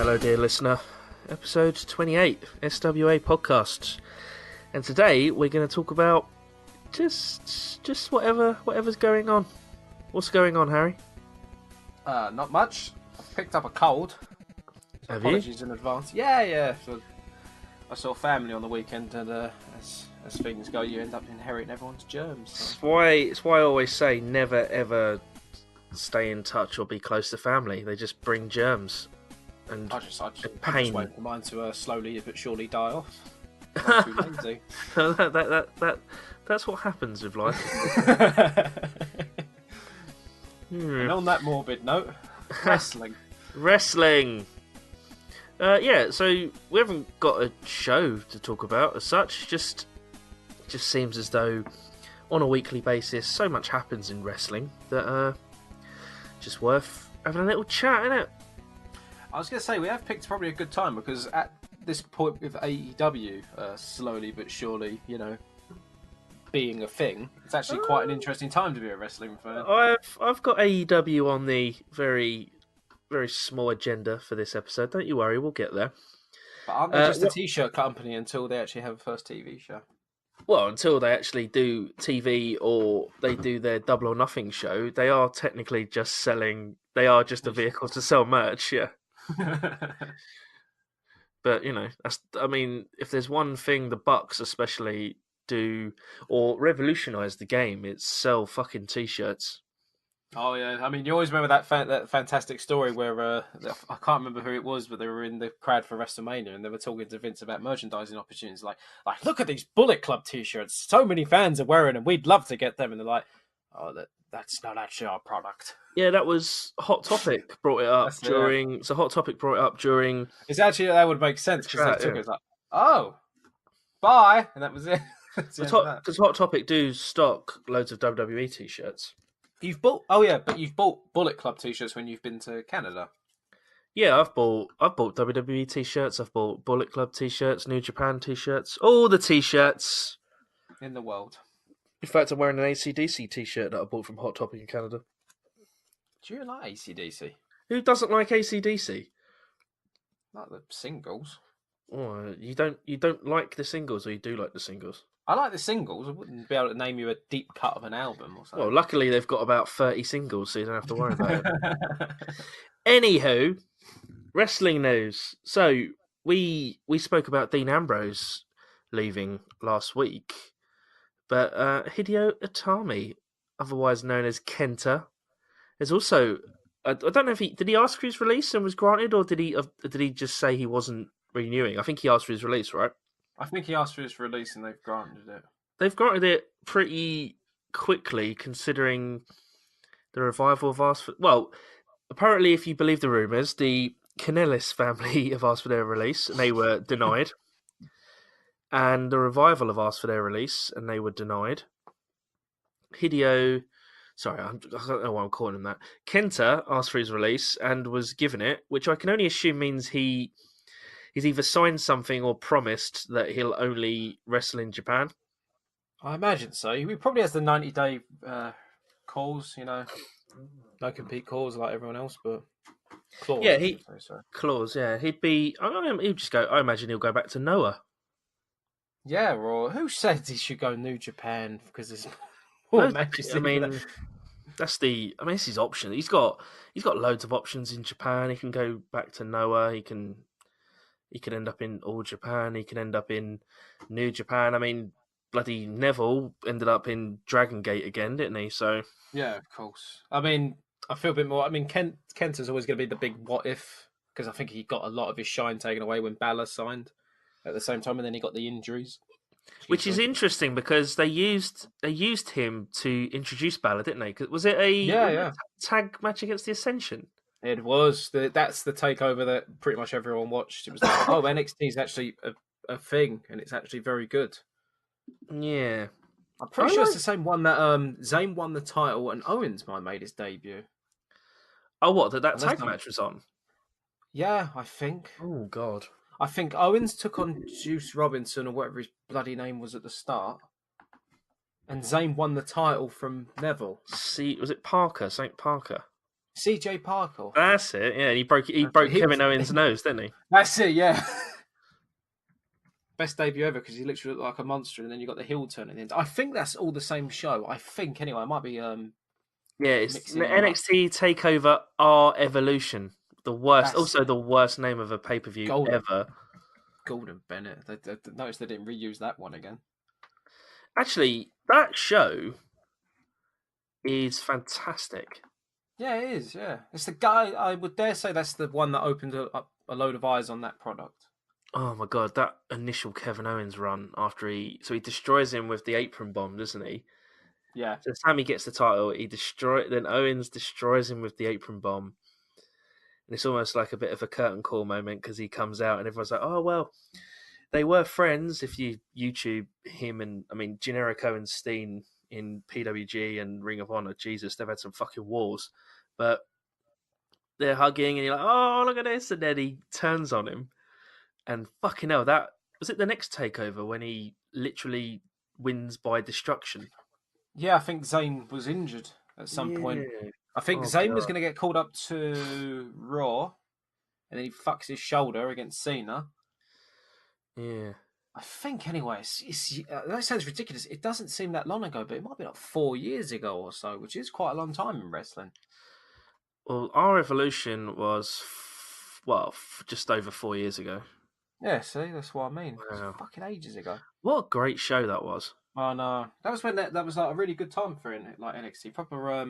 Hello, dear listener. Episode 28, SWA podcast. And today we're going to talk about just whatever's going on. What's going on, Harry? Not much. I've picked up a cold. So Have apologies in advance. Yeah. So I saw family on the weekend, and as things go, you end up inheriting everyone's germs. So. It's why I always say never ever stay in touch or be close to family. They just bring germs and I just pain. wait for mine to slowly but surely die off. I'm too lazy. That's what happens with life. And on that morbid note, wrestling. So we haven't got a show to talk about as such. Just seems as though on a weekly basis so much happens in wrestling that just worth having a little chat, innit? I was going to say, we have picked probably a good time because at this point with AEW, slowly but surely, being a thing, it's actually quite an interesting time to be a wrestling fan. I've got AEW on the very, very small agenda for this episode. Don't you worry, we'll get there. But aren't they just a t-shirt company until they actually have a first TV show? Well, until they actually do TV or they do their Double or Nothing show, they are technically just selling. They are just a vehicle to sell merch, yeah. But if there's one thing the Bucks especially do or revolutionize the game, it's sell fucking t-shirts. Oh yeah, I mean, you always remember that fantastic story where I can't remember who it was, but they were in the crowd for WrestleMania and they were talking to Vince about merchandising opportunities. Like look at these Bullet Club t-shirts. So many fans are wearing them. We'd love to get them. And they're like, oh, that's not actually our product. Yeah, that was Hot Topic brought it up during. So Hot Topic brought it up during. It's actually that would make sense because they took it like, oh, bye, and that was it. Because Hot Topic do stock loads of WWE t-shirts. You've bought Bullet Club t-shirts when you've been to Canada. Yeah, I've bought WWE t-shirts. I've bought Bullet Club t-shirts, New Japan t-shirts, all the t-shirts in the world. In fact, I'm wearing an AC/DC t-shirt that I bought from Hot Topic in Canada. Do you like AC/DC? Who doesn't like AC/DC? Like the singles. Oh, you don't like the singles, or you do like the singles? I like the singles. I wouldn't be able to name you a deep cut of an album or something. Well, luckily they've got about 30 singles, so you don't have to worry about it. Anywho, wrestling news. So we spoke about Dean Ambrose leaving last week, but Hideo Itami, otherwise known as Kenta, is also. I don't know if did he ask for his release and was granted, or did he just say he wasn't renewing? I think he asked for his release, right? I think he asked for his release and they've granted it. They've granted it pretty quickly, considering the revival have asked for. Well, apparently, if you believe the rumours, the Kanellis family have asked for their release and they were denied. And the revival have asked for their release and they were denied. Hideo. Sorry, I don't know why I'm calling him that. Kenta asked for his release and was given it, which I can only assume means he's either signed something or promised that he'll only wrestle in Japan. I imagine so. He probably has the 90-day calls, no compete calls like everyone else, but clause. Yeah, clause. Yeah, he'd just go. I imagine he'll go back to Noah. Yeah, or who said he should go New Japan because there's matches? It's his option. He's got loads of options in Japan. He can go back to Noah. He can end up in All Japan. He can end up in New Japan. I mean, bloody Neville ended up in Dragon Gate again, didn't he? So yeah, of course. I mean, I feel a bit more. I mean, Kenta's always going to be the big what if because I think he got a lot of his shine taken away when Balor signed at the same time, and then he got the injuries. Which is interesting because they used him to introduce Balor, didn't they? Was it a tag match against the Ascension? It was. That's the takeover that pretty much everyone watched. It was like, oh, NXT is actually a thing, and it's actually very good. Yeah. I'm pretty sure it's the same one that Zayn won the title and Owens made his debut. Oh, what? That tag match was on? Yeah, I think. Oh, God. I think Owens took on Juice Robinson or whatever his bloody name was at the start. And Zayn won the title from Neville. See, was it Parker? St. Parker? CJ Parker. That's it. Yeah, he broke He Kevin was. Owens' nose, didn't he? That's it. Yeah. Best debut ever because he literally looked like a monster, and then you got the heel turn at the end. I think that's all the same show. I think anyway. I might be Yeah, it's mixing them up. NXT Takeover R Evolution. The worst, That's also it. the worst name of a pay per view Golden ever. Golden Bennett. Notice they didn't reuse that one again. Actually, that show is fantastic. Yeah, it is. Yeah, it's the guy. I would dare say that's the one that opened up a load of eyes on that product. Oh my god, that initial Kevin Owens run after he destroys him with the apron bomb, doesn't he? Yeah, So the time he gets the title, then Owens destroys him with the apron bomb. And it's almost like a bit of a curtain call moment because he comes out and everyone's like, "Oh well, they were friends." If you YouTube him and generic Owen Steen in PWG and Ring of Honor, Jesus, they've had some fucking wars, but they're hugging and you're like, "Oh, look at this!" And then he turns on him, and fucking hell, that was it. The next takeover when he literally wins by destruction. yeah. I think Zayn was injured at some point. Yeah. I think Oh Zayn was god. going to get called up to Raw, and then he fucks his shoulder against Cena. Yeah. I think anyway. That sounds ridiculous. It doesn't seem that long ago, but it might be like 4 years ago or so, which is quite a long time in wrestling. Well, our evolution was just over 4 years ago. Yeah, see, that's what I mean. It's Wow. fucking ages ago. What a great show that was. Oh no, that was when that was like a really good time for like NXT. Proper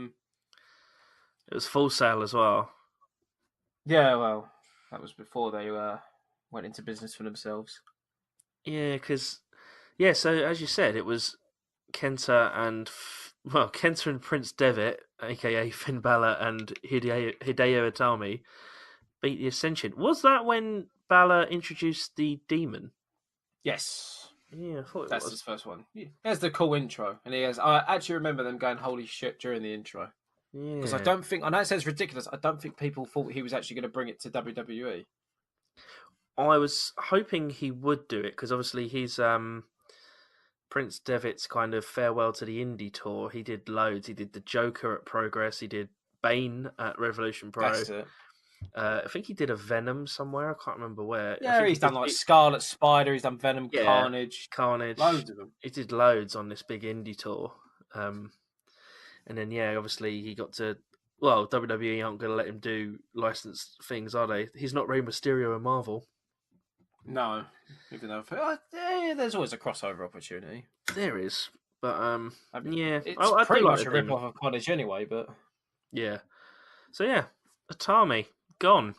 It was Full Sail as well. yeah. Well, that was before they went into business for themselves. Yeah, because so as you said, it was Kenta and Kenta and Prince Devitt, aka Finn Balor and Hideo Itami, beat the Ascension. Was that when Balor introduced the Demon? Yes, Yeah, I thought it that's was. his first one. He has the cool intro, and he has. I actually remember them going "Holy shit" during the intro because I Yeah, don't think. I know it sounds ridiculous. I don't think people thought he was actually going to bring it to WWE. I was hoping he would do it because obviously he's Prince Devitt's kind of farewell to the indie tour. He did loads. He did the Joker at Progress. He did Bane at Revolution Pro. That's it. I think he did a Venom somewhere. I can't remember where. I Yeah, think he he's done did. like Scarlet Spider. He's done Venom, Yeah, Carnage, Carnage. loads of them. He did loads on this big indie tour. And then obviously he got to. Well, WWE aren't going to let him do licensed things, are they? He's not Rey Mysterio in Marvel. No, even though there's always a crossover opportunity. There is, but I mean, yeah, it's I do pretty like much the a rip Demon. off of Carnage anyway. But Yeah, so yeah, Atami gone.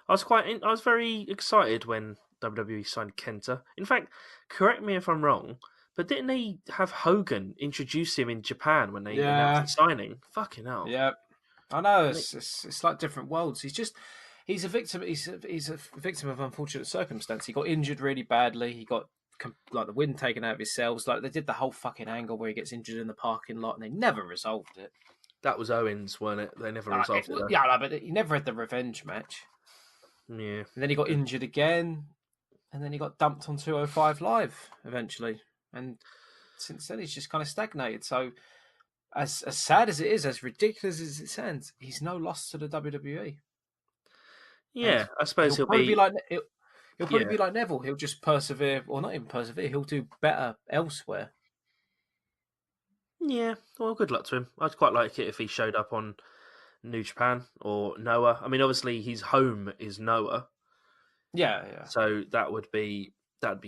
I was very excited when WWE signed Kenta. In fact, correct me if I'm wrong, but didn't they have Hogan introduce him in Japan when they announced the yeah, signing? Fucking hell. yeah, I know And it's like different worlds. He's a victim. He's a victim of unfortunate circumstance. He got injured really badly. He got like the wind taken out of his cells. Like they did the whole fucking angle where he gets injured in the parking lot, and they never resolved it. that was Owens, weren't it? They never resolved it though. Yeah, no, but he never had the revenge match. Yeah. And then he got injured again, and then he got dumped on 205 Live eventually. And since then, he's just kind of stagnated. So, as sad as it is, as ridiculous as it sounds, he's no loss to the WWE. And Yeah, I suppose he'll he'll probably be. be like he'll probably Yeah. be like Neville. He'll just persevere, or not even persevere. He'll do better elsewhere. Yeah, well, good luck to him. I'd quite like it if he showed up on New Japan or Noah. I mean, obviously his home is Noah, Yeah, yeah, so that'd be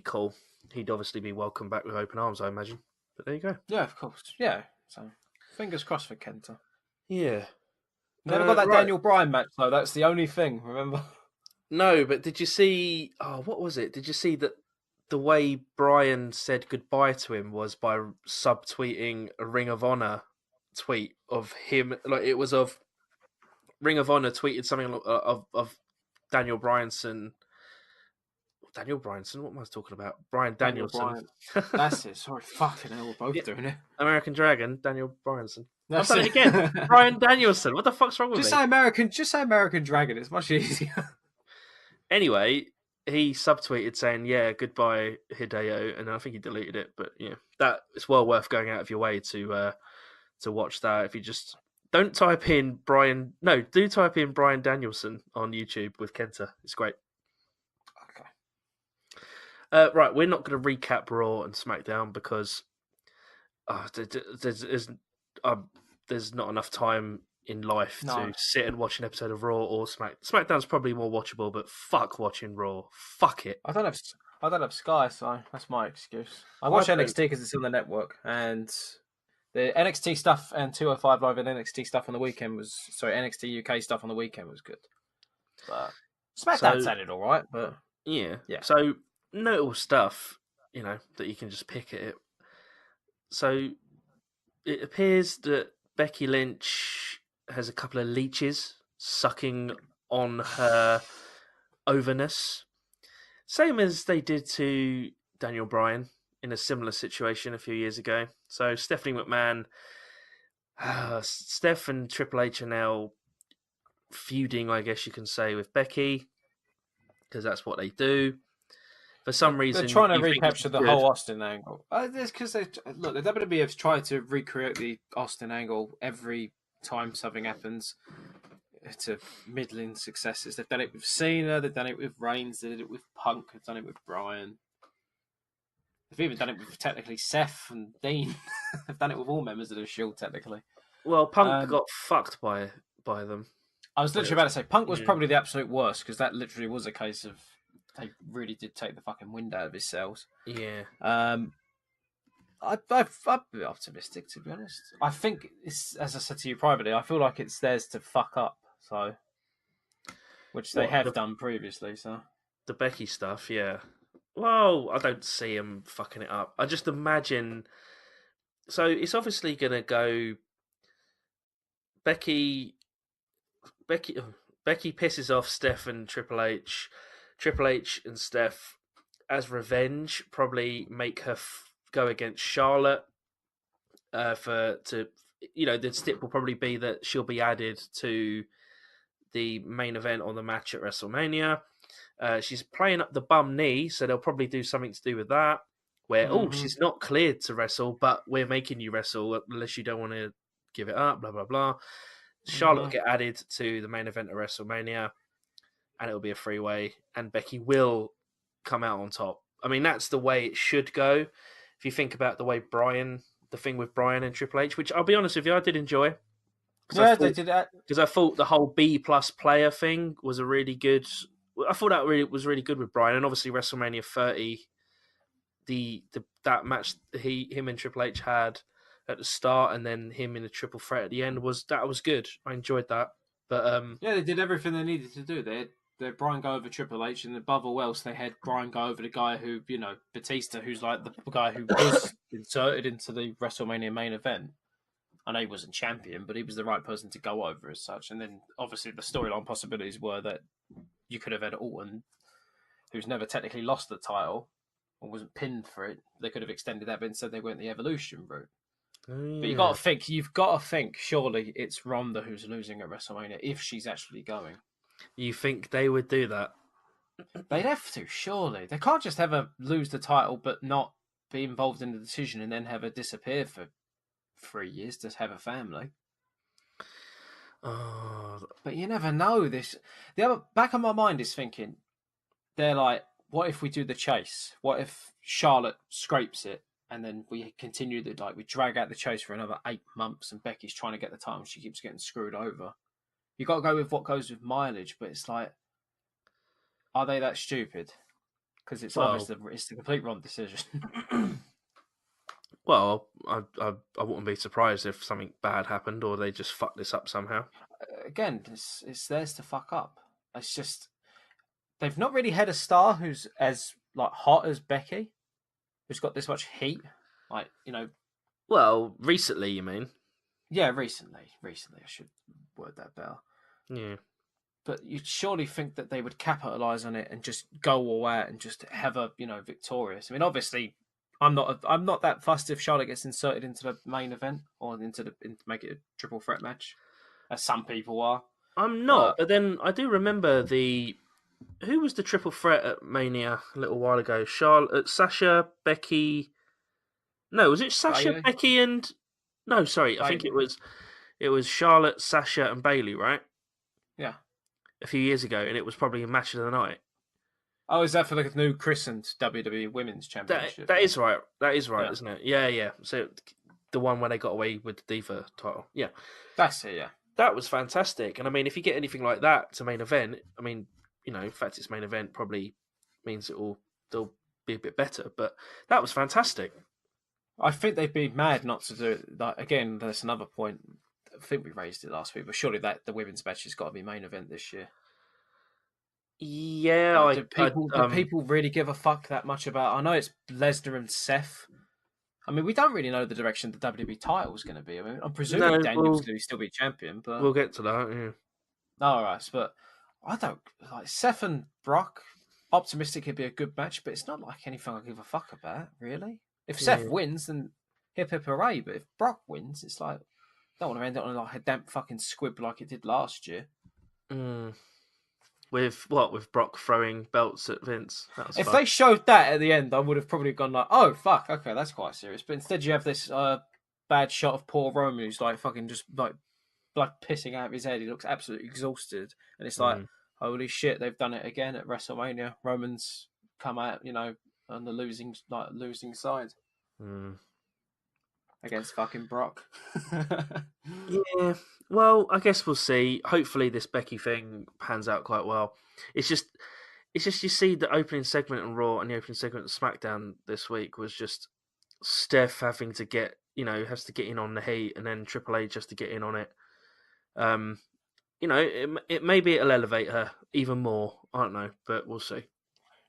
cool. He'd obviously be welcomed back with open arms, I imagine. But there you go. yeah. Of course, yeah. So, fingers crossed for Kenta. Yeah. Never got that Right. Daniel Bryan match though. That's the only thing. Remember? No, but did you see? Oh, what was it? Did you see that the way Brian said goodbye to him was by subtweeting a Ring of Honor tweet of him? Like it was of Ring of Honor tweeted something of Daniel Bryanson. Daniel Bryanson? What am I talking about? Brian Daniel Danielson. Bryan. That's it. Sorry, fucking hell, we're both Yeah, doing it. American Dragon, Daniel Bryanson. I've That's done it again. it. Brian Danielson. What the fuck's wrong with Just me? say American. Just say American Dragon. It's much easier. Anyway, he subtweeted saying, "Yeah, goodbye, Hideo," and I think he deleted it. But yeah, that it's well worth going out of your way to watch that. If you just Don't type in Brian. No, do type in Brian Danielson on YouTube with Kenta. It's great. Okay. Right, we're not going to recap Raw and SmackDown because there's there's not enough time in life No, to sit and watch an episode of Raw or SmackDown's probably more watchable, but fuck watching Raw. Fuck it. I don't have I don't have Sky, so that's my excuse. I I watch don't. NXT because it's on the network, and the NXT stuff and 205 Live and NXT stuff on the weekend was NXT UK stuff on the weekend was good, but SmackDown So sounded all right. But yeah. yeah, So notable stuff, that you can just pick at it. So it appears that Becky Lynch has a couple of leeches sucking on her overness, same as they did to Daniel Bryan in a similar situation a few years ago. So Stephanie McMahon, Steph and Triple H are now feuding, I guess you can say, with Becky because that's what they do. For some they're reason, trying to you think it's recapture the good. whole Austin angle. It's because the WWE have tried to recreate the Austin angle every time something happens to middling successes. They've done it with Cena, they've done it with Reigns, they did it with Punk, they've done it with Bryan. They've even done it with technically Seth and Dean. They've done it with all members of the Shield technically. Well, Punk Um, got fucked by them. I was When it literally was, about to say Punk was yeah, probably the absolute worst because that literally was a case of they really did take the fucking wind out of his sails. yeah. Um, I'd be optimistic to be honest. I think it's as I said to you privately. I feel like it's theirs to fuck up. So, which they What have done previously. So the Becky stuff? Yeah. Well, I don't see him fucking it up. I just imagine. So it's obviously gonna go. Becky, Becky, Becky pisses off Steph and Triple H. Triple H and Steph, as revenge, probably make her go against Charlotte. The stip will probably be that she'll be added to the main event on the match at WrestleMania. She's playing up the bum knee, so they'll probably do something to do with that. Where hmm she's not cleared to wrestle, but we're making you wrestle unless you don't want to give it up. Blah blah blah. Charlotte will hmm get added to the main event of WrestleMania, and it'll be a freeway, and Becky will come out on top. I mean, that's the way it should go. If you think about the thing with Bryan and Triple H, which I'll be honest with you, I did enjoy because yeah, they did that. I thought the whole B plus player thing was a really good. I thought that really was really good with Bryan, and obviously WrestleMania 30, that match him and Triple H had at the start, and then him in a triple threat at the end was good. I enjoyed that, but Yeah, they did everything they needed to do. They had Brian go over Triple H, and above all else, they had Brian go over the guy who, Batista, who's like the guy who was inserted into the WrestleMania main event. I know he wasn't champion, but he was the right person to go over as such. And then obviously the storyline possibilities were that you could have had Orton, who's never technically lost the title or wasn't pinned for it. They could have extended that, but instead they went the Evolution route. But yeah. you've got to think, surely it's Ronda who's losing at WrestleMania if she's actually going. You think they would do that? They'd have to, surely. They can't just have her lose the title but not be involved in the decision and then have her disappear for 3 years to have a family. Oh, But you never know. The other back of my mind is thinking, they're like, what if we do the chase? What if Charlotte scrapes it and then we continue we drag out the chase for another 8 months and Becky's trying to get the title and she keeps getting screwed over. You got to go with what goes with mileage, but it's like, are they that stupid? Because it's well, obvious it's the complete wrong decision. well, I wouldn't be surprised if something bad happened or they just fucked this up somehow. Again, it's theirs to fuck up. It's just they've not really had a star who's as like hot as Becky, who's got this much heat. Like Well, recently, you mean? yeah, recently I should word that better. Yeah. But you'd surely think that they would capitalize on it and just go all out and just have her, victorious. I mean, obviously, I'm not that fussed if Charlotte gets inserted into the main event or into make it a triple threat match, as some people are. I'm not, But but then I do remember who was the triple threat at Mania a little while ago? Charlotte, Sasha, Becky. No, was it Sasha, Bailey, Becky, and no? Sorry, I think it Bailey, was. It was Charlotte, Sasha, and Bailey, right? Yeah. A few years ago, and it was probably a match of the night. Oh, is that for the new christened WWE Women's That Championship? that is right. That is right, Yeah, isn't it? Yeah, yeah. So the one where they got away with the Diva title. Yeah, that's it. Yeah. that was fantastic. And I mean, if you get anything like that to main event, I mean, the fact it's main event probably means they'll be a bit better. But that was fantastic. I think they'd be mad not to do it. Like, again, there's another point. I think we raised it last week, but surely that the women's match has got to be main event this year. Yeah, Like, I, do people really give a fuck that much about? I know it's Lesnar and Seth. I mean, we don't really know the direction the WWE title is going to be. I mean, I'm presuming no, Daniel's going to still be champion, but we'll get to that. Yeah. all right. But I don't like Seth and Brock. Optimistic it'd be a good match, but it's not like anything I give a fuck about, really. If Seth Yeah. wins, then hip hip hooray. But if Brock wins, it's like don't want to end it on like a damp fucking squib like it did last year. Mm. With what? With Brock throwing belts at Vince. That was If fun. they showed that at the end, I would have probably gone like, "Oh fuck, okay, that's quite serious." But instead, you have this bad shot of poor Roman who's like fucking just like blood pissing out of his head. He looks absolutely exhausted, and it's like, Mm. holy shit, they've done it again at WrestleMania. Roman's come out, on the losing side Mm. against fucking Brock. Yeah. Well, I guess we'll see. Hopefully, this Becky thing pans out quite well. It's just you see the opening segment on Raw and the opening segment on SmackDown this week was just Steph having to has to get in on the heat, and then Triple H has to get in on it. Um, it maybe it'll elevate her even more. I don't know, but we'll see.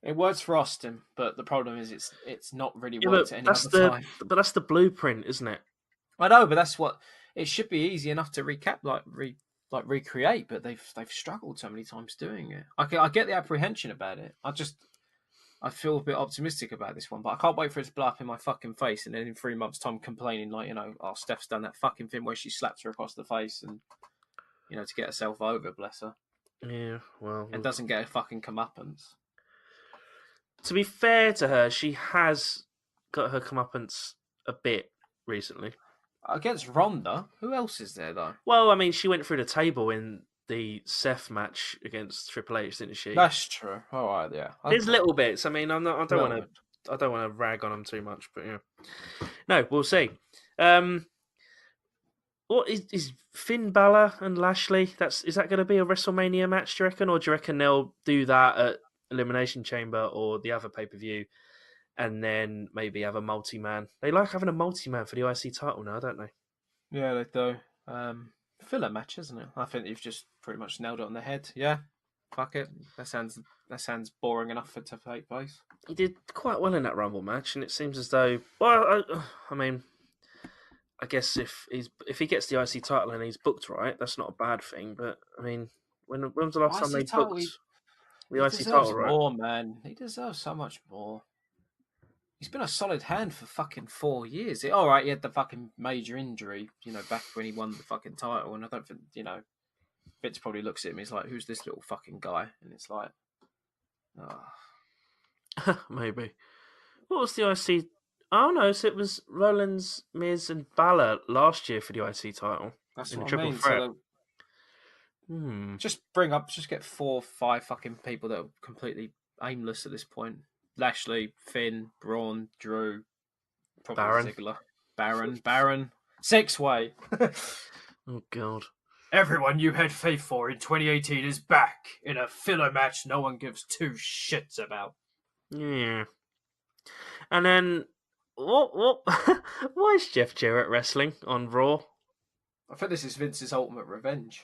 It works for Austin, but the problem is it's not really Yeah, worked at any other time. but that's the blueprint, isn't it? I know, but that's what it should be easy enough to recap, recreate. But they've struggled so many times doing it. I get the apprehension about it. I feel a bit optimistic about this one, but I can't wait for it to blow up in my fucking face, and then in 3 months' time complaining like, oh, Steph's done that fucking thing where she slaps her across the face and to get herself over, bless her, Yeah. Well, and doesn't get a fucking comeuppance. to be fair to her, she has got her comeuppance a bit recently. Against Ronda, who else is there though? Well, I mean, she went through the table in the Seth match against Triple H, didn't she? That's true. All right, yeah. There's Okay. little bits. I mean, I'm not. Little bit. I don't want to rag on them too much, but yeah. No, we'll see. What is Finn Balor and Lashley? Is that going to be a WrestleMania match? Do you reckon, or do you reckon they'll do that at Elimination Chamber or the other pay per view, and then maybe have a multi-man? They like having a multi-man for the IC title now, don't they? Yeah, they do. Filler match, isn't it? I think you've just pretty much nailed it on the head. Yeah, fuck it. That sounds boring enough for it to take place. He did quite well in that Rumble match, and it seems as though, well, I mean, I guess if he gets the IC title and he's booked right, that's not a bad thing. But I mean, when was the last time they booked the He IC deserves title right? more, man. He deserves so much more. He's been a solid hand for fucking 4 years. All right, he had the fucking major injury, back when he won the fucking title, and I don't think, Vince probably looks at him. He's like, "Who's this little fucking guy?" And it's like, oh. Maybe. What was the IC? Oh no, so it was Rollins, Miz, and Balor last year for the IC title. That's in what a I triple mean. threat. So just get 4 or 5 fucking people that are completely aimless at this point. Lashley, Finn, Braun, Drew, probably Baron. Ziggler, Baron, 6-way. Oh god. Everyone you had faith for in 2018 is back in a filler match no one gives two shits about. Yeah. And then what? Why is Jeff Jarrett wrestling on Raw? I think this is Vince's ultimate revenge.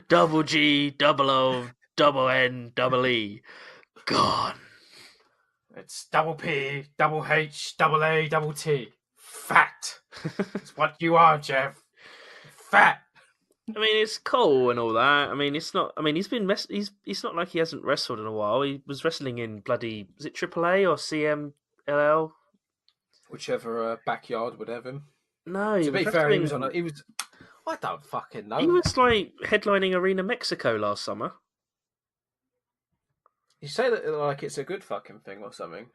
Double G, double O, double N, double E. Gone. It's double P, double H, double A, double T. Fat. It's what you are, Jeff. Fat. I mean, it's cool and all that. I mean, it's not. I mean, he's not like he hasn't wrestled in a while. He was wrestling in bloody, was it AAA or CMLL? Whichever backyard would have him. No, To be fair, he was on. I don't fucking know. He was like headlining Arena Mexico last summer. You say that like it's a good fucking thing or something.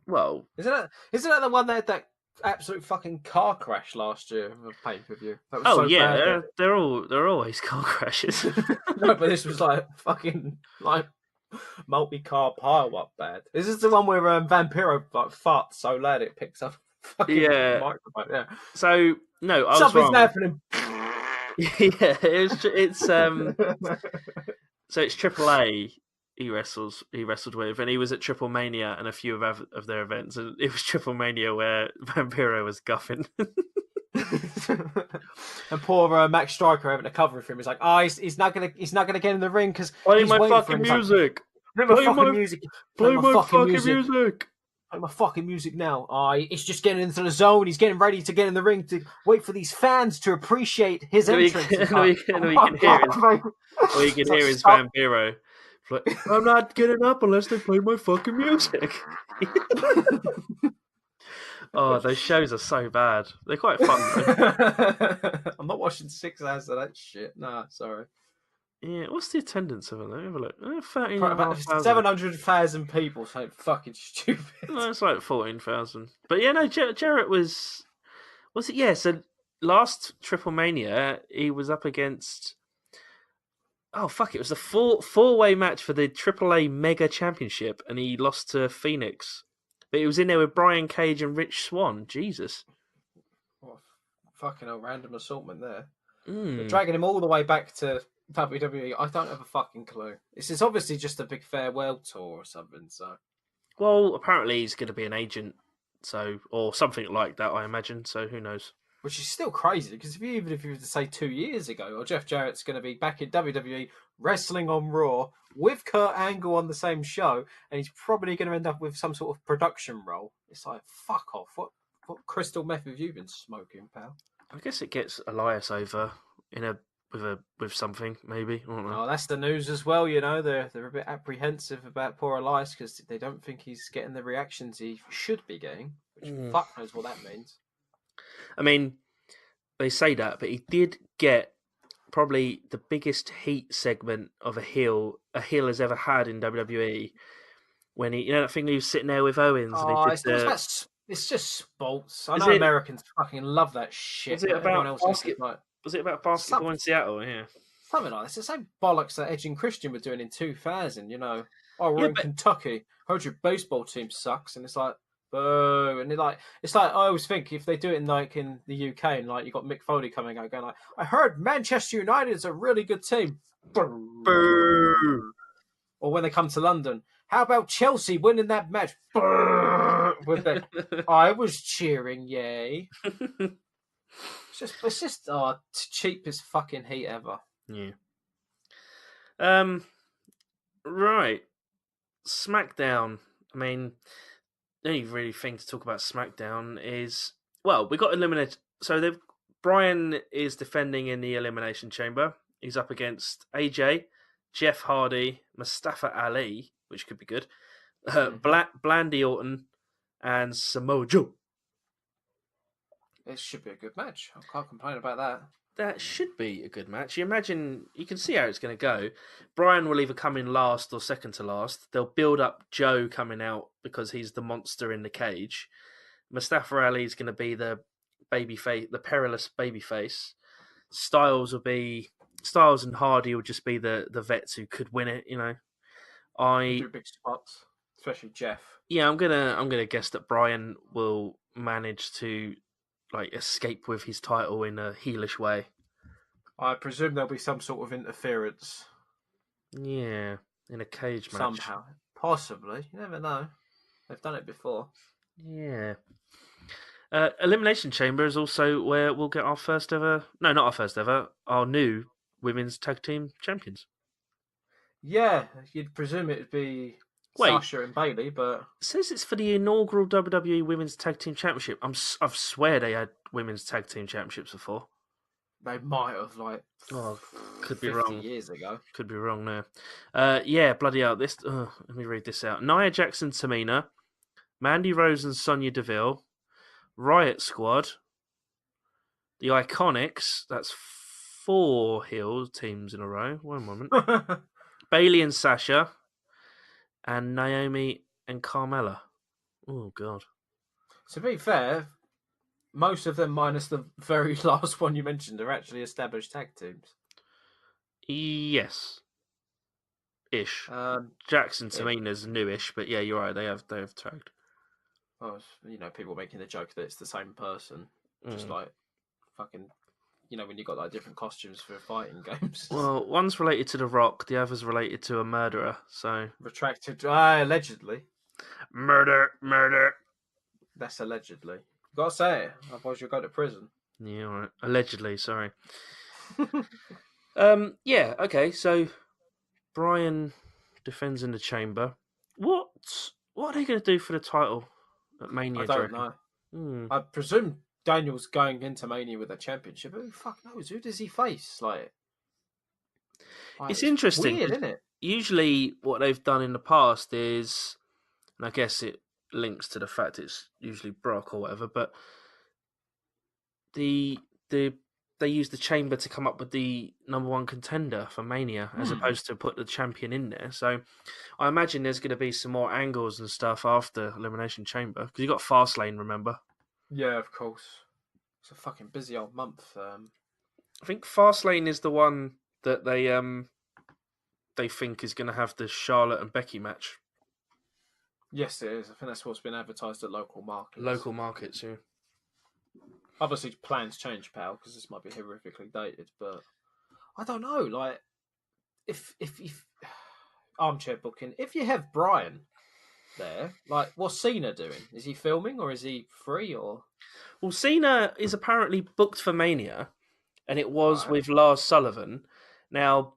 Well, Isn't that the one that had that absolute fucking car crash last year of a pay-per-view. That was Oh so bad. yeah, they're always car crashes. No, but this was like fucking like multi-car pile-up bad. This is the one where Vampiro like farts so loud it picks up fucking Yeah. microphone. Yeah, So no, I was something's wrong. happening. Yeah, so it's Triple A he wrestled with, and he was at Triple Mania and a few of their events, and it was Triple Mania where Vampiro was guffing. And poor Max Striker having to cover for him. He's like, oh, he's not gonna get in the ring because Play he's my waiting for fucking him. He's like, music. play my Play fucking my music. Play play my my fucking fucking music. music. Play my fucking music now. Oh, he's just getting into the zone. He's getting ready to get in the ring to wait for these fans to appreciate his entrance. It's like, oh my God, mate. Or you can It's like, hear his stop. Vampiro. I'm not getting up unless they play my fucking music. Oh, those shows are so bad. They're quite fun though. I'm not watching 6 hours of that shit. Nah, sorry. Yeah, what's the attendance of it? Let me have a look. 13,500. 700,000 people, so fucking stupid. No, it's like 14,000. But yeah, no, Jarrett was it? Yeah, so last Triple Mania, he was up against. Oh fuck! It was a four-way match for the AAA Mega Championship, and he lost to Phoenix. But he was in there with Brian Cage and Rich Swann. Jesus. What a fucking old random assortment there. They're Mm. dragging him all the way back to WWE. I don't have a fucking clue. This is obviously just a big farewell tour or something. So, Well, apparently he's going to be an agent, so or something like that, I imagine. So who knows? which is still crazy because even if you were to say 2 years ago, or Jeff Jarrett's going to be back in WWE wrestling on Raw with Kurt Angle on the same show, and he's probably going to end up with some sort of production role. It's like, fuck off. What crystal meth have you been smoking, pal? I guess it gets Elias over in a with something maybe. I don't know. Oh, that's the news as well. You know, they're a bit apprehensive about poor Elias because they don't think he's getting the reactions he should be getting. Which fuck knows what that means. I mean, they say that, but he did get probably the biggest heat segment of a heel has ever had in WWE. When he, that thing he was sitting there with Owens, and he Oh, did it's not the. about. It's just sports. I Is know it? Americans fucking love that shit. Was it But everyone about else is basket? like Was it about basketball in Seattle? Yeah. something like this. It's the same bollocks that Edge and Christian were doing in 2000. You know, oh, we're Yeah, in but Kentucky. Heard your baseball team sucks, and it's like, boo. And it's like I always think if they do it in the UK and like you got Mick Foley coming out going like, I heard Manchester United is a really good team. boo. Or when they come to London, how about Chelsea winning that match? With the, I was cheering, yay! It's just cheapest fucking heat ever. Yeah. Right. SmackDown. I mean, the only really thing to talk about SmackDown is we got eliminated. So Brian is defending in the Elimination Chamber. He's up against AJ, Jeff Hardy, Mustafa Ali, which could be good, Blandy Orton, and Samoa Joe. It should be a good match. I can't complain about that. That should be a good match. You can see how it's going to go. Brian will either come in last or second to last. They'll build up Joe coming out because he's the monster in the cage. Mustafa Ali is going to be the babyface, the perilous babyface. Styles and Hardy will just be the vets who could win it. You know, They do big spots, especially Jeff. I'm gonna guess that Brian will manage to escape with his title in a heelish way. I presume there'll be some sort of interference. Yeah, in a cage match. Somehow. Possibly. You never know. They've done it before. Yeah. Elimination Chamber is also where we'll get our first ever... No, not our first ever. Our new Women's Tag Team Champions. Yeah, you'd presume it'd be Sasha and Bayley, but... It says it's for the inaugural WWE Women's Tag Team Championship. I swear they had Women's Tag Team Championships before. They might have, could be wrong. 50 years ago. Could be wrong there. Yeah, bloody hell. Let me read this out. Nia Jackson, Tamina, Mandy Rose and Sonya Deville, Riot Squad, the Iconics, that's 4 heel teams in a row. One moment. Bayley and Sasha, and Naomi and Carmella. Oh, God. To be fair, most of them, minus the very last one you mentioned, are actually established tag teams. Yes, ish. Um, Jackson it, Tamina's newish, but yeah, you're right. They have tagged. well, people making the joke that it's the same person, just Mm. like fucking, when you got like different costumes for fighting games. Well, one's related to The Rock, the other's related to a murderer. So Retracted, allegedly. murder, murder. That's allegedly. You gotta say it, otherwise you'll go to prison. Yeah, all right. Allegedly. Sorry. Yeah. Okay. So Brian defends in the chamber. What? What are they going to do for the title at I Mania? Do you don't reckon? know. Hmm. I presume Daniel's going into Mania with a championship. Who the fuck knows? Who does he face? It's It's interesting weird, because isn't it? usually what they've done in the past is, and I guess it links to the fact it's usually Brock or whatever, but the the they use the chamber to come up with the number one contender for Mania as Hmm. opposed to put the champion in there. So I imagine there's going to be some more angles and stuff after Elimination Chamber because you got Fastlane, remember? Yeah, of course. It's a fucking busy old month. I think Fastlane is the one that they think is going to have the Charlotte and Becky match. Yes, it is. I think that's what's been advertised at local markets. Local markets, yeah. Obviously, plans change, pal, because this might be horrifically dated. But I don't know. Like, if armchair booking, if you have Brian there, like, what's Cena doing? Is he filming or is he free or Well, Cena is apparently booked for Mania, and it was right? with Lars Sullivan. Now,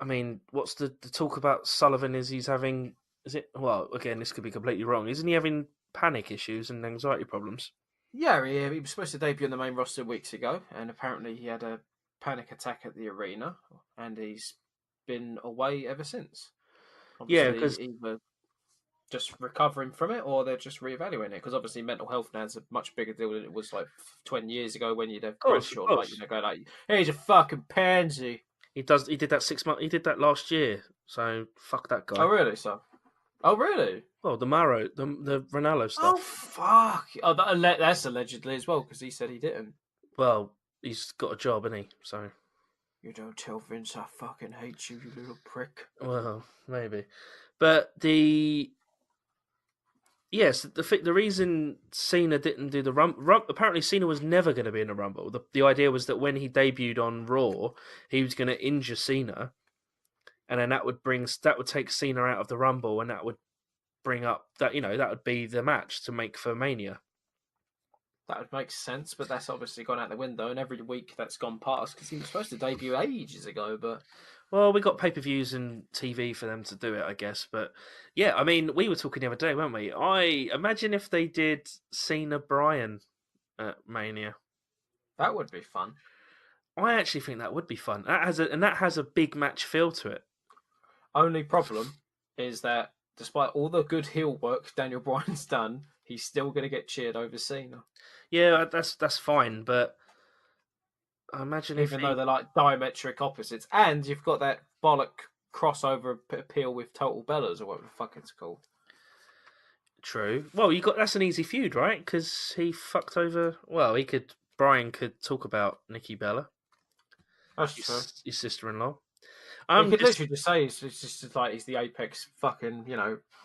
I mean, what's the talk about Sullivan is he's having, is it, well, again, this could be completely wrong. Isn't he having panic issues and anxiety problems? Yeah, he was supposed to debut on the main roster weeks ago, and apparently he had a panic attack at the arena, and he's been away ever since. Yeah, Obviously, because, either just recovering from it or they're just reevaluating it because obviously mental health now is a much bigger deal than it was like 20 years ago when you'd have of Bradshaw like course. go like, hey, he's a fucking pansy. He did that 6 months, he did that last year, so fuck that Oh guy. really? Oh really? Well, the Ronaldo Oh stuff. fuck! Oh, that's allegedly as well because he said he didn't. Well, he's got a job, isn't he? So, You don't tell Vince I fucking hate you, you little prick. well, maybe. But yes, the reason Cena didn't do the apparently Cena was never going to be in the Rumble. The idea was that when he debuted on Raw, he was going to injure Cena, and then that would take Cena out of the Rumble, and that would bring up that that would be the match to make for Mania. That would make sense, but that's obviously gone out the window, and every week that's gone past because he was supposed to debut ages ago, but Well, we got pay-per-views and TV for them to do it, I guess. But yeah, I mean, we were talking the other day, weren't we? I imagine if they did Cena Bryan at Mania. that would be fun. I actually think that would be fun. That has a big match feel to it. Only problem is that despite all the good heel work Daniel Bryan's done, he's still going to get cheered over Cena. Yeah, that's fine, but I imagine if Even though he they're like diametric opposites. And you've got that bollock crossover appeal with Total Bellas or whatever the fuck it's called. true. Well, you got that's an easy feud, right? Because he fucked over. Well, Brian could talk about Nikki Bella, That's true. his sister-in-law. He I'm could just literally just say it's just like he's the apex fucking,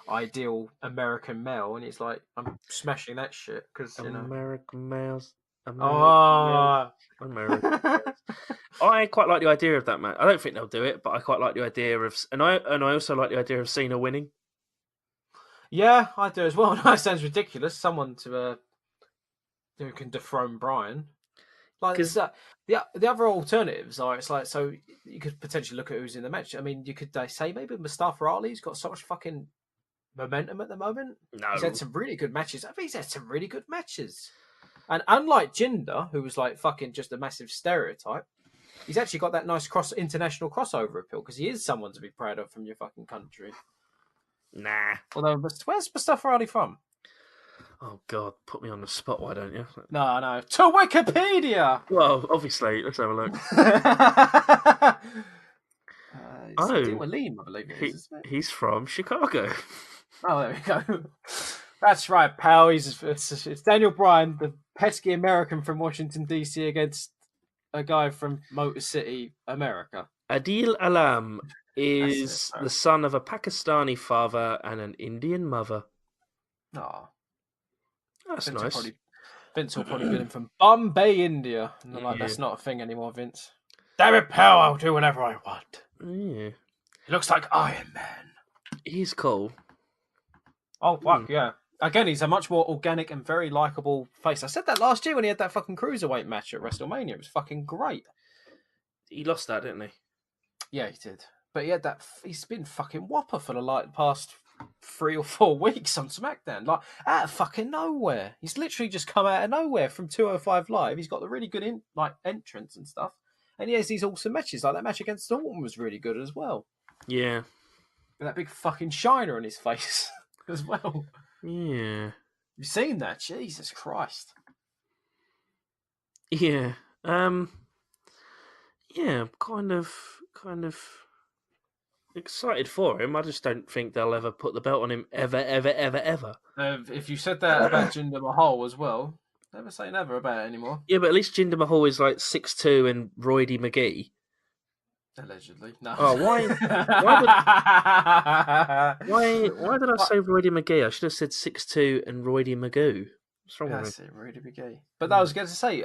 ideal American male. And he's like, I'm smashing that shit because. American males, American males, Oh. American males. I quite like the idea of that match. I don't think they'll do it, but I quite like the idea of, and I also like the idea of Cena winning. Yeah, I do as well. That sounds ridiculous. Someone to who can dethrone Brian. Like Because the other alternatives are it's like so you could potentially look at who's in the match. I mean, you could say maybe Mustafa Ali's got so much fucking momentum at the moment. He's had no, some really good matches. I think he's had some really good matches. And unlike Jinder, who was like fucking just a massive stereotype, he's actually got that nice international crossover appeal because he is someone to be proud of from your fucking country. nah. Although, where's Mustafa Ali from? Oh God, put me on the spot, why don't you? No, to Wikipedia. Well, obviously, let's have a look. It's Oh, Waleem, I believe it is, isn't it? he's from Chicago. Oh, there we go. That's right, pal. It's Daniel Bryan, the pesky American from Washington DC against a guy from Motor City, America. Adil Alam That's it, is bro. the son of a Pakistani father and an Indian mother. Oh, That's Vince will nice. probably Vince will probably bill him from Bombay, India. And I'm like, Yeah. that's not a thing anymore, Vince. Damn it, pal, I'll do whatever I want. Yeah. He looks like Iron Man. He's cool. Oh, Hmm. fuck, yeah. Again, he's a much more organic and very likable face. I said that last year when he had that fucking cruiserweight match at WrestleMania. It was fucking great. He lost that, didn't he? Yeah, he did. But he had that. He's been fucking whopper for the past 3 or 4 weeks on SmackDown. Like, out of fucking nowhere. He's literally just come out of nowhere from 205 Live. He's got the really good entrance and stuff. And he has these awesome matches. Like that match against Orton was really good as well. Yeah. With that big fucking shiner on his face as well. Yeah. You've seen that? Jesus Christ. Yeah. Yeah, kind of excited for him. I just don't think they'll ever put the belt on him ever, ever, ever, ever. If you said that about Jinder Mahal as well, never say never about it anymore. Yeah, but at least Jinder Mahal is like 6'2" and Roydy McGee. Allegedly, no. Oh, why did why did I What? say Roydy McGee? I should have said 6'2" and Roydy Magoo. What's wrong with me? That's it, really big gay. But I was going to say,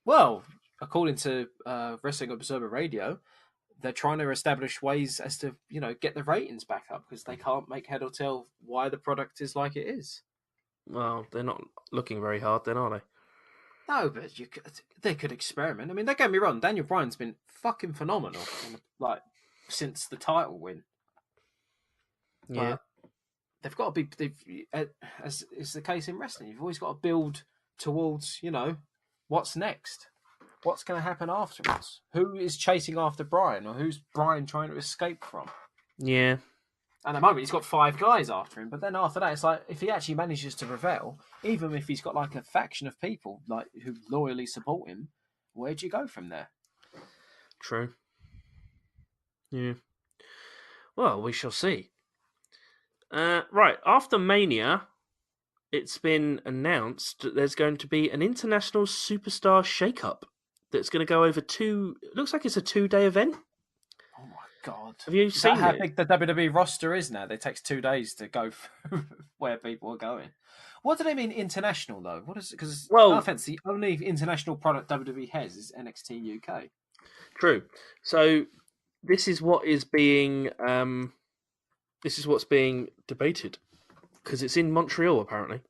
well, according to Wrestling Observer Radio, they're trying to establish ways as to get the ratings back up because they can't make head or tail why the product is like it is. Well, they're not looking very hard then, are they? No, but they could experiment. I mean, don't get me wrong. Daniel Bryan's been fucking phenomenal, like since the title win. Yeah. But they've got to be. As is the case in wrestling, you've always got to build towards what's next. What's going to happen afterwards? Who is chasing after Bryan, or who's Bryan trying to escape from? Yeah. At the moment, he's got 5 guys after him, but then after that, it's like if he actually manages to prevail, even if he's got like a faction of people like who loyally support him, where do you go from there? True. Yeah. Well, we shall see. Right, after Mania, it's been announced that there's going to be an international superstar shakeup that's going to go over it looks like it's a 2-day event. Oh my god! Have you Is that seen how it? big the WWE roster is now? It takes 2 days to go where people are going. What do they mean international though? What is it? Because no Well, offense, the only international product WWE has is NXT UK. true. So this is what is being this is what's being debated because it's in Montreal apparently,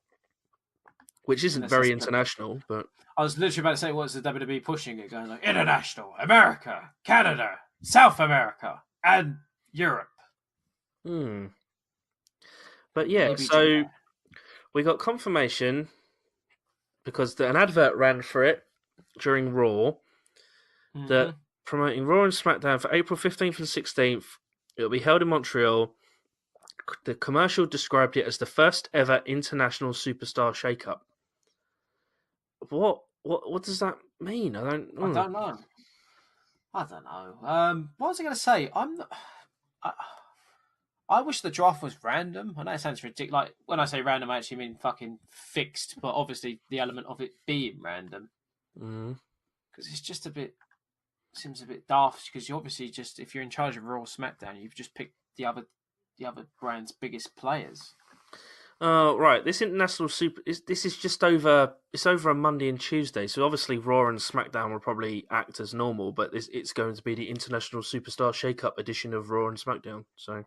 which isn't Unless that's very a joke. international, but I was literally about to say, what's the WWE pushing it, going like international, America, Canada, South America, and Europe. But yeah, Maybe so Japan. we got confirmation because an advert ran for it during Raw that promoting Raw and SmackDown for April 15th and 16th. It'll be held in Montreal. The commercial described it as the first ever international superstar shakeup. What does that mean? I don't I know. don't know. I don't know. What was I going to say? I wish the draft was random. I know it sounds ridiculous. Like when I say random, I actually mean fucking fixed. But obviously, the element of it being random because it's just seems a bit daft. Because you obviously just if you're in charge of Raw or SmackDown, you've just picked the other brand's biggest players. Oh, right. This international super. This is just over. It's over on Monday and Tuesday. So obviously, Raw and SmackDown will probably act as normal, but it's going to be the international superstar shakeup edition of Raw and SmackDown. So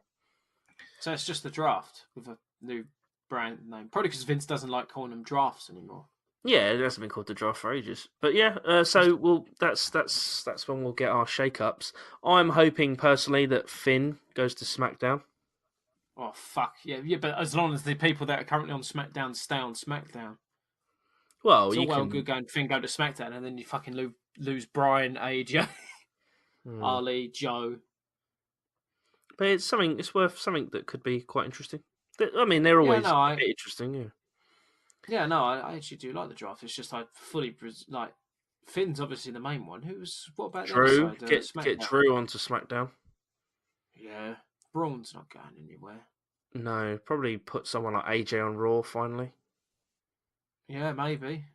it's just the draft with a new brand name. Probably because Vince doesn't like calling them drafts anymore. yeah, it hasn't been called the draft for ages. But yeah, so that's when we'll get our shakeups. I'm hoping personally that Finn goes to SmackDown. Oh fuck yeah! But as long as the people that are currently on SmackDown stay on SmackDown, Well, it's you all well can. and good going Finn go to SmackDown, and then you fucking lose Brian, AJ, Ali, Joe. But it's something. It's worth something that could be quite interesting. I mean, they're Yeah, always no, a bit interesting. Yeah. yeah, no, I actually do like the draft. It's just I fully like Finn's obviously the main one. What about the other Drew, side? get SmackDown. Drew onto SmackDown. Yeah, Braun's not going anywhere. No, probably put someone like AJ on Raw finally. Yeah, maybe.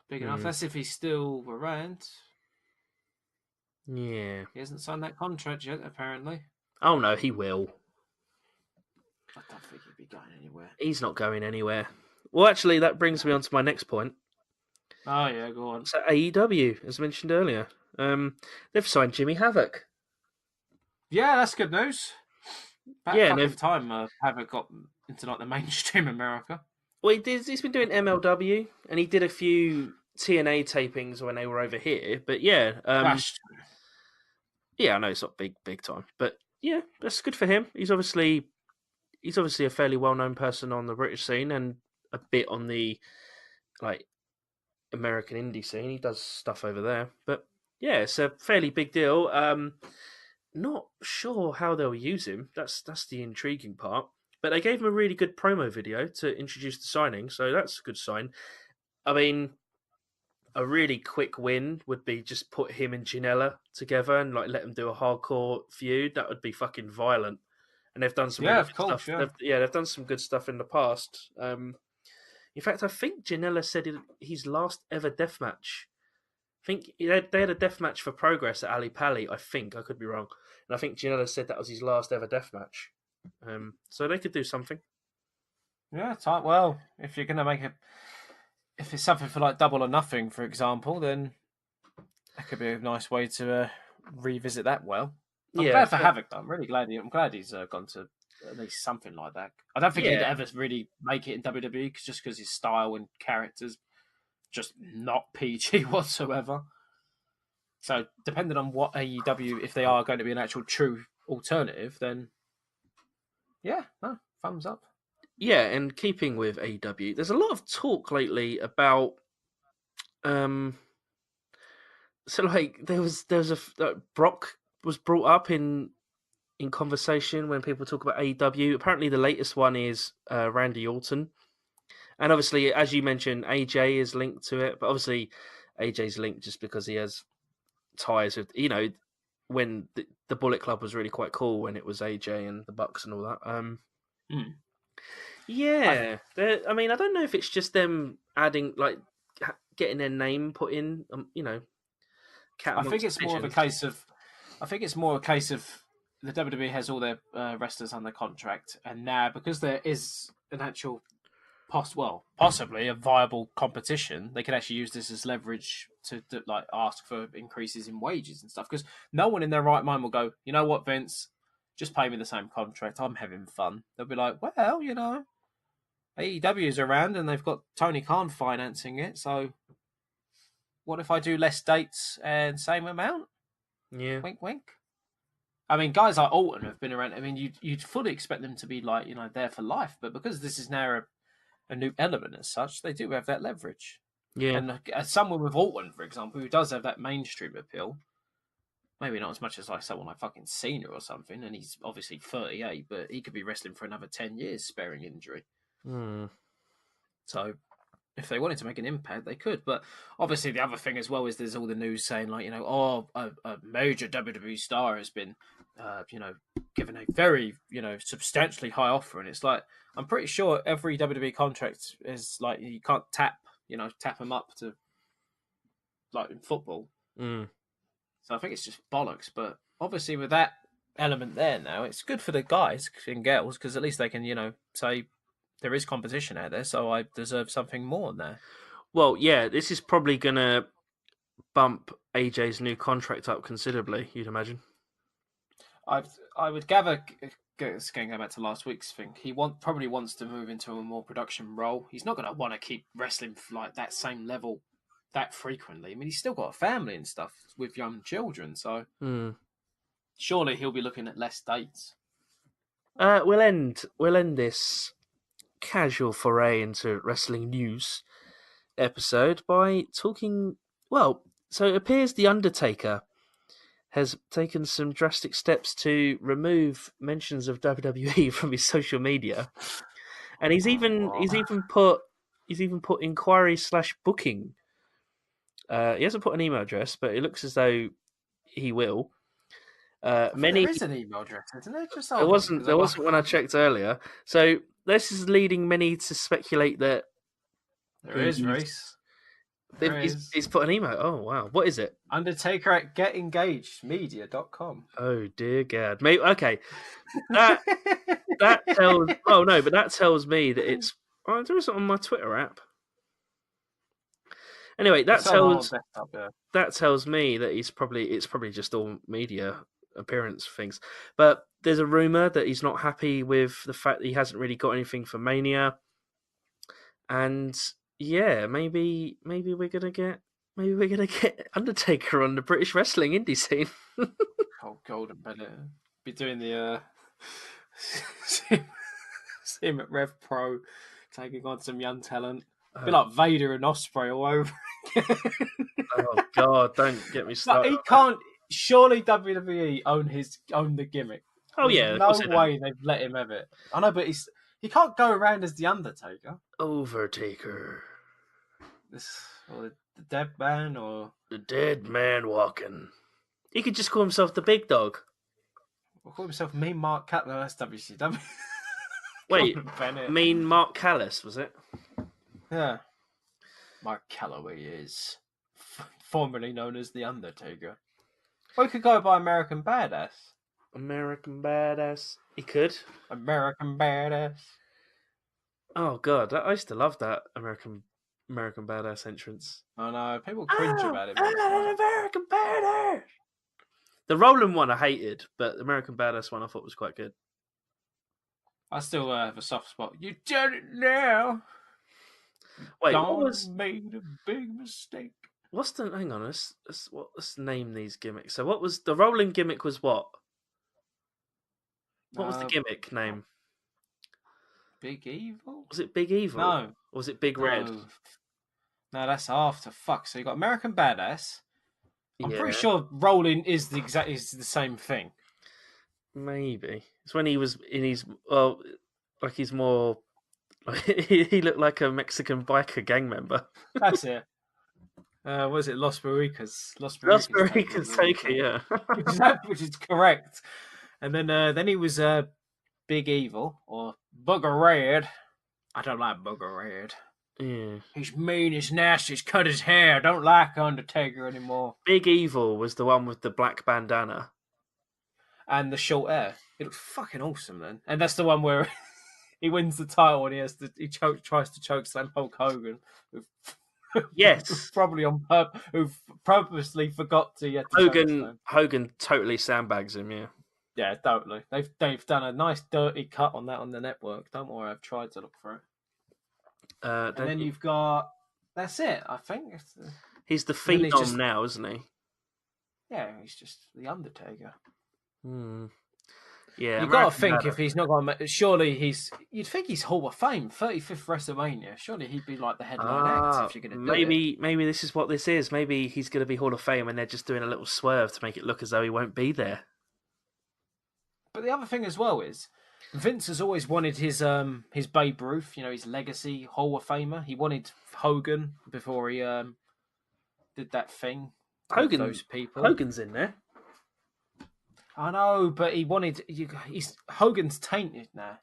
big enough. Mm. That's if he's still around. Yeah. He hasn't signed that contract yet, apparently. Oh no, he will. I don't think he'd be going anywhere. He's not going anywhere. Well, actually, that brings me on to my next point. Oh yeah, go on. So AEW, as mentioned earlier, they've signed Jimmy Havoc. Yeah, that's good news. About Yeah, and fucking time Havoc got into like the mainstream America. well, he's been doing MLW, and he did a few TNA tapings when they were over here. But yeah, Gosh. yeah, I know it's not big time, but yeah, that's good for him. He's obviously a fairly well known person on the British scene and a bit on the like American indie scene. He does stuff over there, but yeah, it's a fairly big deal. Not sure how they'll use him. That's the intriguing part. But they gave him a really good promo video to introduce the signing, so that's a good sign. I mean, a really quick win would be just put him and Janela together and like let them do a hardcore feud. That would be fucking violent. And they've done some Yeah, really of good course, stuff. yeah. They've done some good stuff in the past. In fact, I think Janela said his last ever death match. I think they had a death match for Progress at Ali Pali. I think I could be wrong, and I think Janela said that was his last ever death match. So they could do something. Yeah, tight. Well, if you're gonna if it's something for like Double or Nothing, for example, then that could be a nice way to revisit that. Well, I'm Yeah, glad for Havoc. Though. I'm really glad. I'm glad he's gone to at least something like that. I don't think he'd yeah, ever really make it in WWE just because his style and characters just not PG whatsoever. So, depending on what AEW, if they are going to be an actual true alternative, then yeah, no, thumbs up. yeah. And keeping with AEW, there's a lot of talk lately about um. So like there was Brock was brought up in conversation when people talk about AEW. Apparently, the latest one is Randy Orton. And obviously, as you mentioned, AJ is linked to it, but obviously AJ's linked just because he has ties with when the Bullet Club was really quite cool when it was AJ and the Bucks and all that. Mm. Yeah, I mean, I don't know if it's just them adding like getting their name put in, cat I think amongst it's more of a pigeons. case of, I think it's more a case of the WWE has all their wrestlers under contract, and now because there is an actual possibly a viable competition, they can actually use this as leverage to like ask for increases in wages and stuff. Because no one in their right mind will go, you know what, Vince, just pay me the same contract. I'm having fun. They'll be like, well, AEW is around and they've got Tony Khan financing it, so what if I do less dates and same amount? Yeah, Wink, wink. I mean, guys like Alton have been around. I mean, you'd fully expect them to be like there for life, but because this is now a new element as such, they do have that leverage. yeah. And as someone with Alton, for example, who does have that mainstream appeal, maybe not as much as like someone like fucking Cena or something, and he's obviously 38, but he could be wrestling for another 10 years, sparing injury. Hmm. So if they wanted to make an impact, they could. But obviously, the other thing as well is there's all the news saying like, a major WWE star has been, given a very, substantially high offer, and it's like I'm pretty sure every WWE contract is like you can't tap them up to like in football. Mm. So I think it's just bollocks. But obviously, with that element there now, it's good for the guys and girls because at least they can, say there is competition out there, so I deserve something more than that. Well, yeah, this is probably gonna bump AJ's new contract up considerably. You'd imagine. I would gather, going back to last week's thing, probably wants to move into a more production role. He's not going to want to keep wrestling for like that same level that frequently. I mean, he's still got a family and stuff with young children, so Hmm. surely he'll be looking at less dates. We'll end this casual foray into wrestling news episode by talking. Well, so it appears the Undertaker has taken some drastic steps to remove mentions of WWE from his social media, and he's even put inquiry/booking. He hasn't put an email address, but it looks as though he will. I think Many there is an email address, isn't there? Just There hold on, wasn't because there wasn't when I checked earlier. So this is leading many to speculate that there is he's race. There is. He's put an email. Oh wow, what is it? Undertaker at getengagedmedia.com. Oh dear God. Maybe okay. That that tells. Oh no, but that tells me that it's. Oh, there is it on my Twitter app. Anyway, It's on our desktop, yeah. that tells me that it's probably just all media appearance things. But there's a rumor that he's not happy with the fact that he hasn't really got anything for Mania, and yeah, maybe we're gonna get Undertaker on the British wrestling indie scene. Oh, Golden Bennett. Be doing the see him at Rev Pro, taking on some young talent. Be like Vader and Osprey all over again. Oh God, don't get me But started. he can't. Surely WWE own the gimmick. Oh There's yeah, of no course they do. way they've let him have it. I know, but he can't go around as the Undertaker. Overtaker, Or the Dead Man, or the dead man walking. He could just call himself the Big Dog. call himself Mean Mark Cutler. That's WCW. Wait, Golden Bennett. mean Mark Callis, was it? Yeah. Mark Calloway is formerly known as the Undertaker. Or he could go by American Badass. American Badass. He could. American Badass. Oh God, I used to love that American Badass entrance. I know, people cringe about it. American Badass. The Roland one I hated, but the American Badass one I thought was quite good. I still have a soft spot. You done it now. Wait, Made a big mistake. What's the? Hang on, let's name these gimmicks. So, what was the Roland gimmick? Was what? What was the gimmick name? Big Evil? Was it Big Evil? No. Or was it Big Red? No, that's after. Fuck. So you got American Badass. I'm Yeah. pretty sure Roland is the same thing. Maybe it's when he was in his like he's more. He looked like a Mexican biker gang member. That's it. Was it Los Barricas? Los Barricas Taker, yeah. Which is correct. And then he was Big Evil or Booger Red. I don't like Booger Red. Yeah. He's mean, he's nasty, he's cut his hair. I don't like Undertaker anymore. Big Evil was the one with the black bandana. And the short hair. It looks fucking awesome then. And that's the one where he wins the title and tries to choke slam Hulk Hogan. Yes. Probably on purpose, who purposely forgot to Hogan totally sandbags him, yeah. Yeah, totally. They've done a nice dirty cut on that on the network. Don't worry, I've tried to look for it. And then you've got... That's it, I think. He's the Phenom now, isn't he? Yeah, he's just the Undertaker. Yeah, you've got to think if he's not going to... Surely you'd think he's Hall of Fame, 35th WrestleMania. Surely he'd be like the headline act if you're going to do it. Maybe this is what this is. Maybe he's going to be Hall of Fame and they're just doing a little swerve to make it look as though he won't be there. But the other thing as well is, Vince has always wanted his Babe Ruth, his legacy Hall of Famer. He wanted Hogan before he did that thing. Those people. Hogan's in there. I know, but Hogan's tainted now,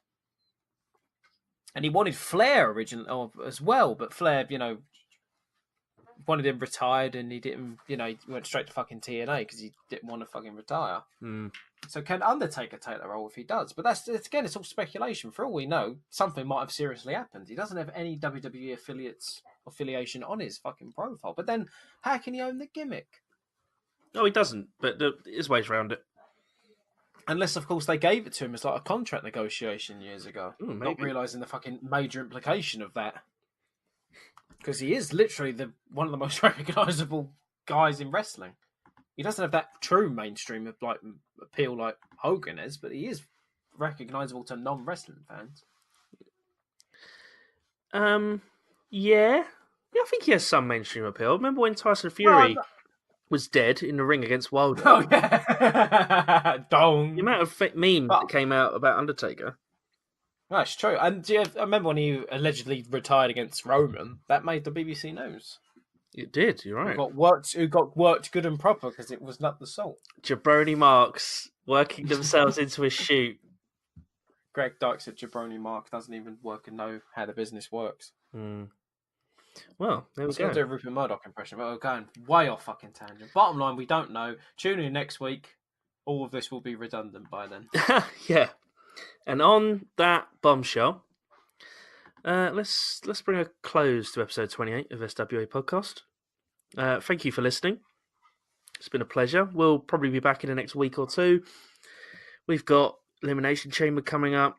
and he wanted Flair originally as well. But Flair, wanted him retired, and he didn't. He went straight to fucking TNA because he didn't want to fucking retire. So can Undertaker take the role if he does? But it's all speculation. For all we know, something might have seriously happened. He doesn't have any WWE affiliation on his fucking profile. But then, how can he own the gimmick? No, he doesn't. But there's ways around it. Unless, of course, they gave it to him as like a contract negotiation years ago, not realising the fucking major implication of that. Because he is literally one of the most recognisable guys in wrestling. He doesn't have that true mainstream appeal like Hogan is, but he is recognisable to non-wrestling fans. Yeah, I think he has some mainstream appeal. Remember when Tyson Fury was dead in the ring against Wilder? Oh yeah, Dong. The amount of memes that came out about Undertaker. That's true. And I remember when he allegedly retired against Roman. That made the BBC news. It did. You're right. Who got worked good and proper because it was not the salt. Jabroni marks working themselves into a shoot. Greg Dyke said Jabroni Mark doesn't even work and know how the business works. Well, there I we was going go. to do a Rupert Murdoch impression, but we're going way off fucking tangent. Bottom line, we don't know. Tune in next week. All of this will be redundant by then. Yeah. And on that bombshell, let's bring a close to episode 28 of SWA Podcast. Thank you for listening. It's been a pleasure. We'll probably be back in the next week or two. We've got Elimination Chamber coming up.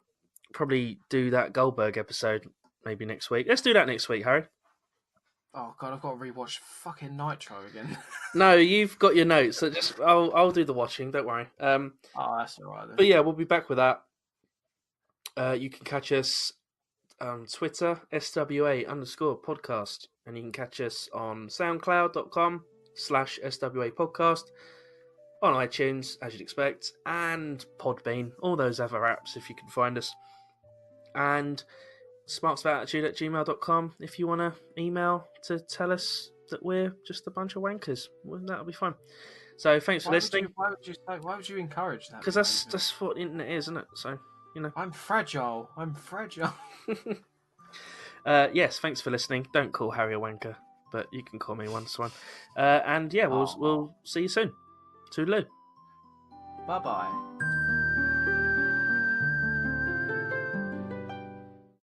Probably do that Goldberg episode maybe next week. Let's do that next week, Harry. Oh god, I've got to rewatch fucking Nitro again. No, you've got your notes. So just I'll do the watching. Don't worry. Oh, that's alright then. But yeah, we'll be back with that. You can catch us on Twitter, SWA_podcast. And you can catch us on soundcloud.com/SWA podcast, on iTunes, as you'd expect, and Podbean, all those other apps if you can find us. And smartsofattitude@gmail.com if you want to email to tell us that we're just a bunch of wankers. Well, that'll be fun. So thanks for listening. Why would you encourage that? Because that's what the internet is, isn't it? So, I'm fragile. Yes, thanks for listening. Don't call Harry a wanker, but you can call me once one. And yeah, we'll see you soon. Toodaloo. Bye bye.